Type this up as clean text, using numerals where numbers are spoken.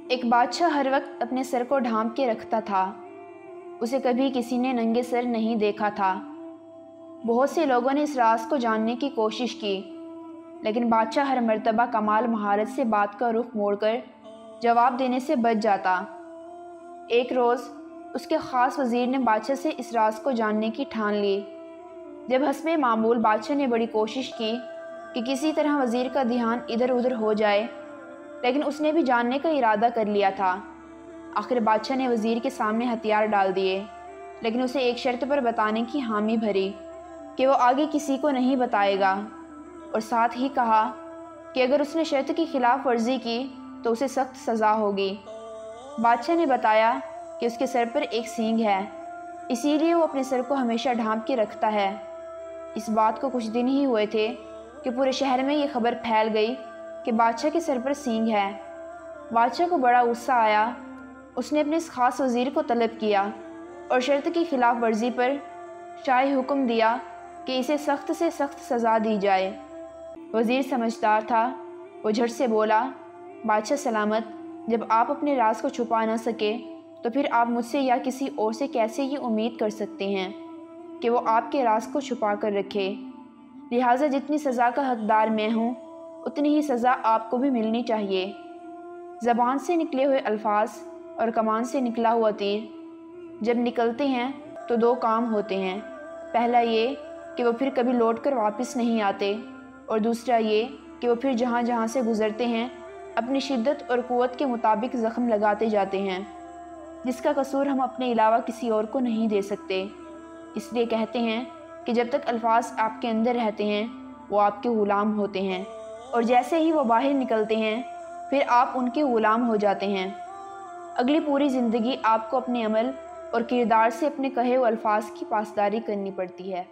ایک بادشاہ ہر وقت اپنے سر کو ڈھانپ کے رکھتا تھا۔ اسے کبھی کسی نے ننگے سر نہیں دیکھا تھا۔ بہت سے لوگوں نے اس راز کو جاننے کی کوشش کی، لیکن بادشاہ ہر مرتبہ کمال مہارت سے بات کا رخ موڑ کر جواب دینے سے بچ جاتا۔ ایک روز اس کے خاص وزیر نے بادشاہ سے اس راز کو جاننے کی ٹھان لی۔ جب حسب معمول بادشاہ نے بڑی کوشش کی کہ کسی طرح وزیر کا دھیان ادھر ادھر ہو جائے، لیکن اس نے بھی جاننے کا ارادہ کر لیا تھا۔ آخر بادشاہ نے وزیر کے سامنے ہتھیار ڈال دیے، لیکن اسے ایک شرط پر بتانے کی حامی بھری کہ وہ آگے کسی کو نہیں بتائے گا، اور ساتھ ہی کہا کہ اگر اس نے شرط کی خلاف ورزی کی تو اسے سخت سزا ہوگی۔ بادشاہ نے بتایا کہ اس کے سر پر ایک سینگ ہے، اسی لیے وہ اپنے سر کو ہمیشہ ڈھانپ کے رکھتا ہے۔ اس بات کو کچھ دن ہی ہوئے تھے کہ پورے شہر میں یہ خبر پھیل گئی کہ بادشاہ کے سر پر سینگ ہے۔ بادشاہ کو بڑا غصہ آیا۔ اس نے اپنے اس خاص وزیر کو طلب کیا اور شرط کی خلاف ورزی پر شائع حکم دیا کہ اسے سخت سے سخت سزا دی جائے۔ وزیر سمجھدار تھا، وہ جھٹ سے بولا، بادشاہ سلامت، جب آپ اپنے راز کو چھپا نہ سکے تو پھر آپ مجھ سے یا کسی اور سے کیسے یہ امید کر سکتے ہیں کہ وہ آپ کے راز کو چھپا کر رکھے؟ لہٰذا جتنی سزا کا حقدار میں ہوں اتنی ہی سزا آپ کو بھی ملنی چاہیے۔ زبان سے نکلے ہوئے الفاظ اور کمان سے نکلا ہوا تیر جب نکلتے ہیں تو دو کام ہوتے ہیں، پہلا یہ کہ وہ پھر کبھی لوٹ کر واپس نہیں آتے، اور دوسرا یہ کہ وہ پھر جہاں جہاں سے گزرتے ہیں اپنی شدت اور قوت کے مطابق زخم لگاتے جاتے ہیں، جس کا قصور ہم اپنے علاوہ کسی اور کو نہیں دے سکتے۔ اس لیے کہتے ہیں کہ جب تک الفاظ آپ کے اندر رہتے ہیں وہ آپ کے غلام ہوتے ہیں، اور جیسے ہی وہ باہر نکلتے ہیں پھر آپ ان کے غلام ہو جاتے ہیں۔ اگلی پوری زندگی آپ کو اپنے عمل اور کردار سے اپنے کہے ہوئے الفاظ کی پاسداری کرنی پڑتی ہے۔